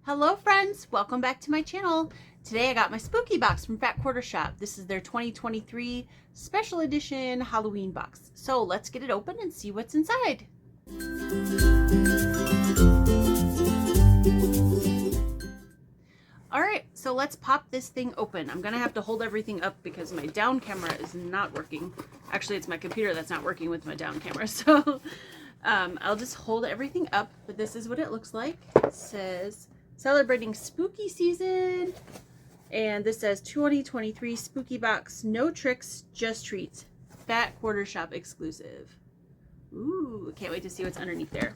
Hello friends, welcome back to my channel. Today I got my spooky box from Fat Quarter Shop. This is their 2023 special edition Halloween box. So let's get it open and see what's inside. Alright, so let's pop this thing open. I'm gonna have to hold everything up because my down camera is not working. Actually, it's my computer that's not working with my down camera, so I'll just hold everything up, but this is what it looks like. It says celebrating spooky season, and this says 2023 spooky box, no tricks, just treats, Fat Quarter Shop exclusive. Ooh, can't wait to see what's underneath there.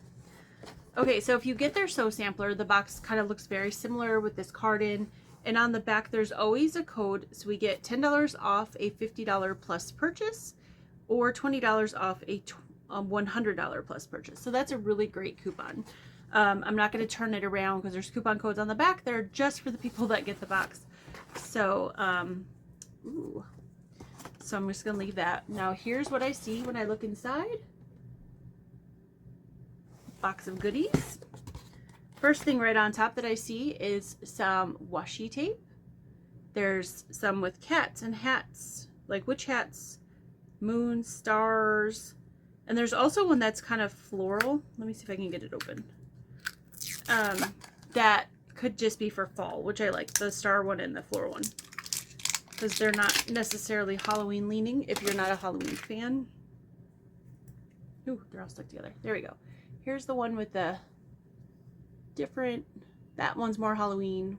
Okay, so if you get their sew sampler, the box kind of looks very similar with this card in, and on the back there's always a code, so we get $10 off a $50 plus purchase or $20 off a $100 plus purchase. So that's a really great coupon. I'm not going to turn it around because there's coupon codes on the back. They're just for the people that get the box. So, so I'm just going to leave that. Now here's what I see when I look inside. Box of goodies. First thing right on top that I see is some washi tape. There's some with cats and hats, like witch hats, moons, stars, and there's also one that's kind of floral. Let me see if I can get it open. That could just be for fall, which I like, the star one and the floral one, because they're not necessarily Halloween leaning if you're not a Halloween fan. Ooh, they're all stuck together. There we go. Here's the one with the different, that one's more Halloween.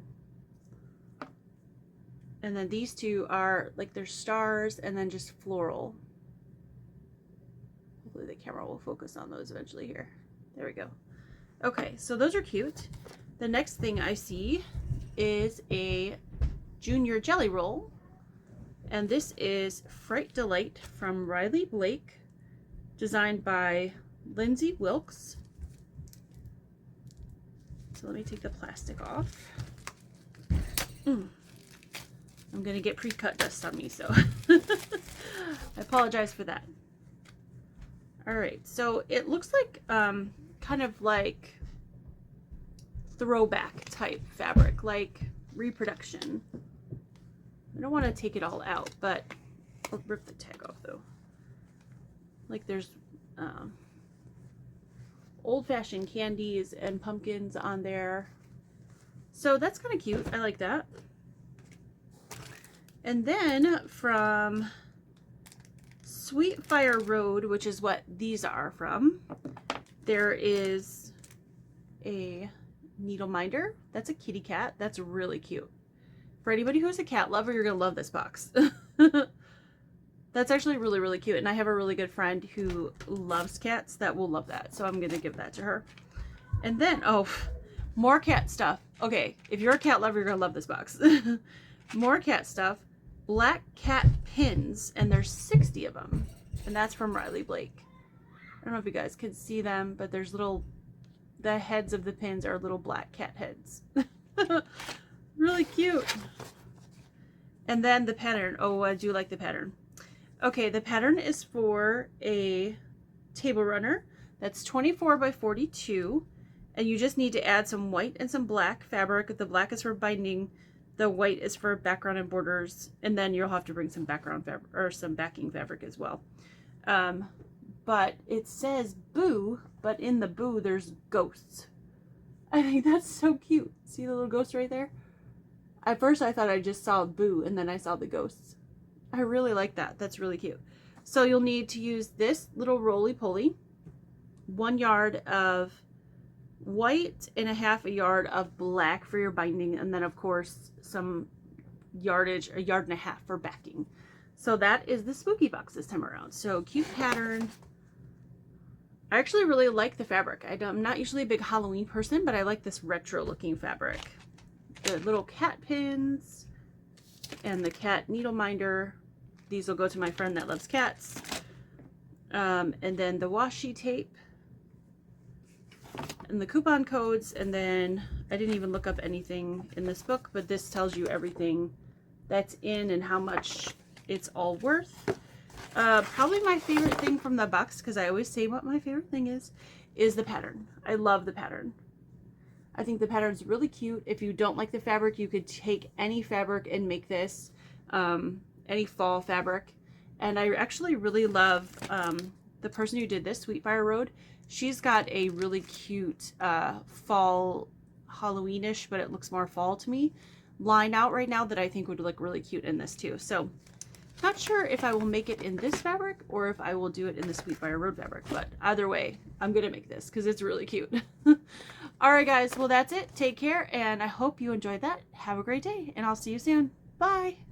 And then these two are like they're stars and then just floral. Hopefully the camera will focus on those eventually here. There we go. Okay, so those are cute. The next thing I see is a junior jelly roll. And this is Fright Delight from Riley Blake, designed by Lindsay Wilkes. So let me take the plastic off. I'm gonna get pre-cut dust on me, so I apologize for that. All right, so it looks like kind of like throwback type fabric, like reproduction. I don't want to take it all out, but I'll rip the tag off though. Like there's old-fashioned candies and pumpkins on there, so that's kind of cute. I like that. And then from Sweet Fire Road, which is what these are from, there is a needle minder. That's a kitty cat. That's really cute. For anybody who's a cat lover, you're gonna love this box. That's actually really, really cute. And I have a really good friend who loves cats that will love that. So I'm going to give that to her. And then, oh, more cat stuff. Okay, if you're a cat lover, you're going to love this box. More cat stuff. Black cat pins. And there's 60 of them. And that's from Riley Blake. I don't know if you guys can see them, but there's little, the heads of the pins are little black cat heads. Really cute. And then the pattern. Oh, I do like the pattern. Okay, the pattern is for a table runner that's 24 by 42, and you just need to add some white and some black fabric. The black is for binding, the white is for background and borders, and then you'll have to bring some background fabric or some backing fabric as well. But it says boo, but in the boo there's ghosts. I think that's so cute. See the little ghost right there? At first I thought I just saw boo, and then I saw the ghosts. I really like that. That's really cute. So you'll need to use this little roly-poly, 1 yard of white and a half a yard of black for your binding, and then of course some yardage, a yard and a half for backing. So that is the spooky box this time around. So cute pattern. I actually really like the fabric. I'm not usually a big Halloween person, but I like this retro looking fabric. The little cat pins and the cat needle minder. These will go to my friend that loves cats. And then the washi tape and the coupon codes. And then I didn't even look up anything in this book, but this tells you everything that's in and how much it's all worth. Probably my favorite thing from the box, because I always say what my favorite thing is the pattern. I love the pattern. I think the pattern's really cute. If you don't like the fabric, you could take any fabric and make this, any fall fabric. And I actually really love the person who did this, Sweetfire Road. She's got a really cute fall, Halloweenish, but it looks more fall to me, line out right now that I think would look really cute in this too. So not sure if I will make it in this fabric or if I will do it in the Sweetfire Road fabric, but either way, I'm gonna make this because it's really cute. All right, guys, well, that's it. Take care, and I hope you enjoyed that. Have a great day, and I'll see you soon. Bye.